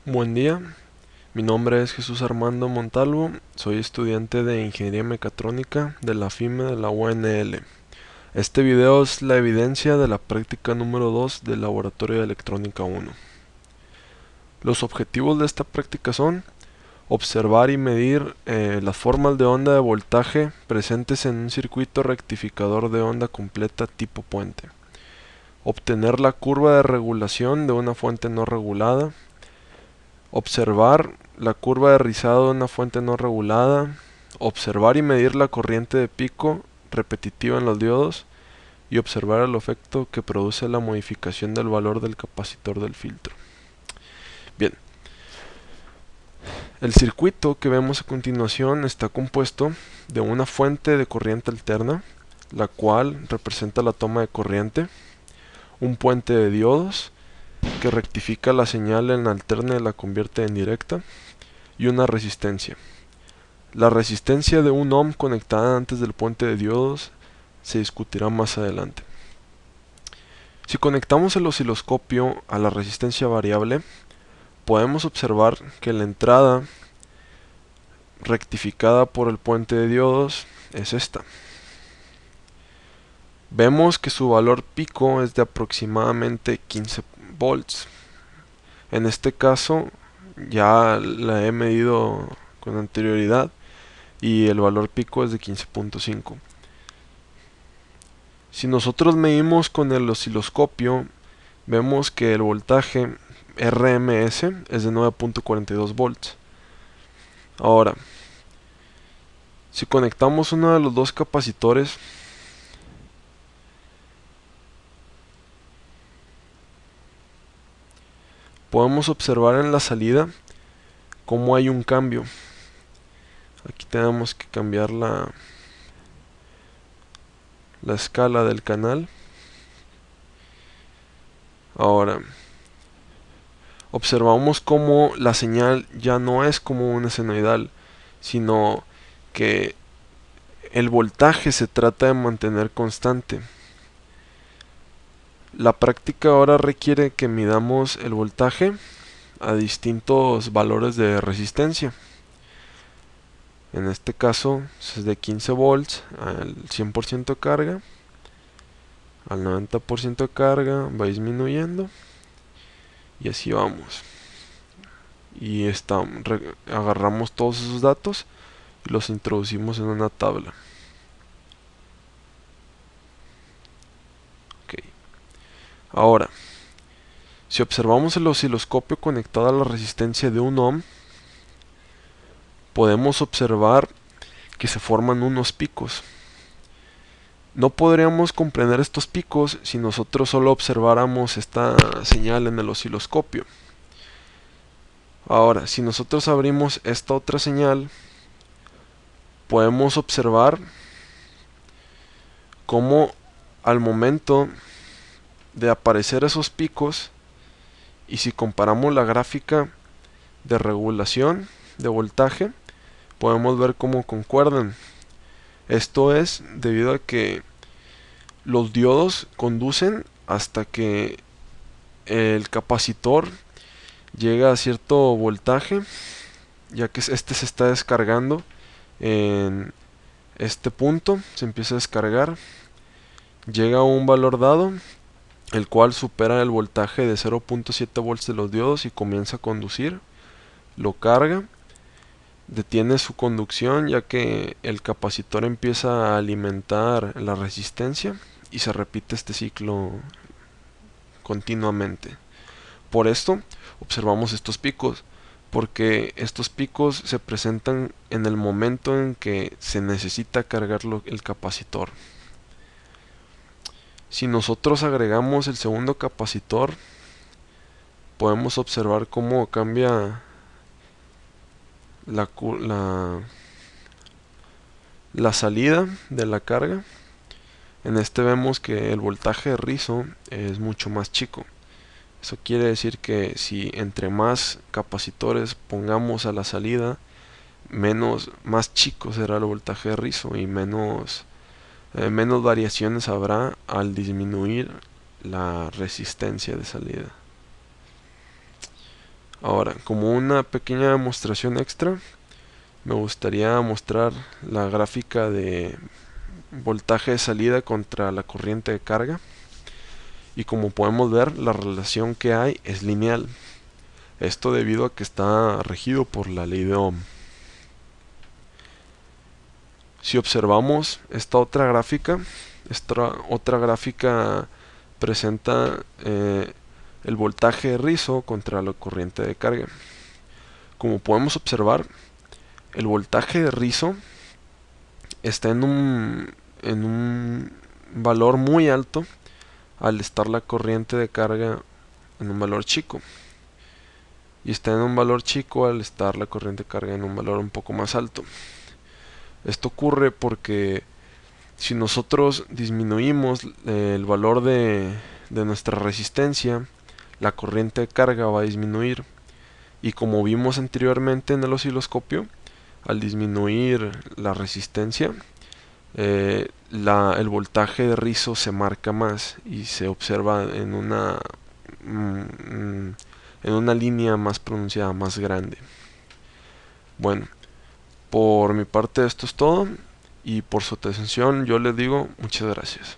Buen día, mi nombre es Jesús Armando Montalvo, soy estudiante de Ingeniería Mecatrónica de la FIME de la UNL. Este video es la evidencia de la práctica número 2 del Laboratorio de Electrónica 1. Los objetivos de esta práctica son observar y medir las formas de onda de voltaje presentes en un circuito rectificador de onda completa tipo puente, obtener la curva de regulación de una fuente no regulada, observar la curva de rizado de una fuente no regulada, observar y medir la corriente de pico repetitiva en los diodos y observar el efecto que produce la modificación del valor del capacitor del filtro. Bien, el circuito que vemos a continuación está compuesto de una fuente de corriente alterna, la cual representa la toma de corriente, un puente de diodos que rectifica la señal en alterna y la convierte en directa, y una resistencia. La resistencia de 1 ohm conectada antes del puente de diodos se discutirá más adelante. Si conectamos el osciloscopio a la resistencia variable, podemos observar que la entrada rectificada por el puente de diodos es esta. Vemos que su valor pico es de aproximadamente 15 volts. En este caso ya la he medido con anterioridad y el valor pico es de 15.5. Si nosotros medimos con el osciloscopio, vemos que el voltaje RMS es de 9.42 volts. Ahora, si conectamos uno de los dos capacitores, podemos observar en la salida cómo hay un cambio. Aquí tenemos que cambiar la escala del canal. Ahora, observamos cómo la señal ya no es como una senoidal, sino que el voltaje se trata de mantener constante. La práctica ahora requiere que midamos el voltaje a distintos valores de resistencia. En este caso es de 15 volts al 100% de carga, al 90% de carga va disminuyendo y así vamos. Y agarramos todos esos datos y los introducimos en una tabla. Okay. Ahora, si observamos el osciloscopio conectado a la resistencia de 1 ohm, podemos observar que se forman unos picos. No podríamos comprender estos picos si nosotros solo observáramos esta señal en el osciloscopio. Ahora, si nosotros abrimos esta otra señal, podemos observar cómo al momento de aparecer esos picos, y si comparamos la gráfica de regulación de voltaje, podemos ver cómo concuerdan. Esto es debido a que los diodos conducen hasta que el capacitor llega a cierto voltaje, ya que este se está descargando en este punto, se empieza a descargar, llega a un valor dado, el cual supera el voltaje de 0.7 volts de los diodos y comienza a conducir, lo carga, detiene su conducción ya que el capacitor empieza a alimentar la resistencia y se repite este ciclo continuamente. Por esto observamos estos picos, porque estos picos se presentan en el momento en que se necesita cargar el capacitor. Si nosotros agregamos el segundo capacitor, podemos observar cómo cambia la salida de la carga. En este vemos que el voltaje de rizo es mucho más chico. Eso quiere decir que si entre más capacitores pongamos a la salida, más chico será el voltaje de rizo y menos variaciones habrá al disminuir la resistencia de salida. Ahora, como una pequeña demostración extra, me gustaría mostrar la gráfica de voltaje de salida contra la corriente de carga. Y como podemos ver, la relación que hay es lineal. Esto debido a que está regido por la ley de Ohm. Si observamos esta otra gráfica presenta el voltaje de rizo contra la corriente de carga. Como podemos observar, el voltaje de rizo está en un valor muy alto al estar la corriente de carga en un valor chico. Y está en un valor chico al estar la corriente de carga en un valor un poco más alto. Esto ocurre porque si nosotros disminuimos el valor de nuestra resistencia, la corriente de carga va a disminuir. Y como vimos anteriormente en el osciloscopio, al disminuir la resistencia, el voltaje de rizo se marca más y se observa en una línea más pronunciada, más grande. Bueno, por mi parte esto es todo y por su atención yo les digo muchas gracias.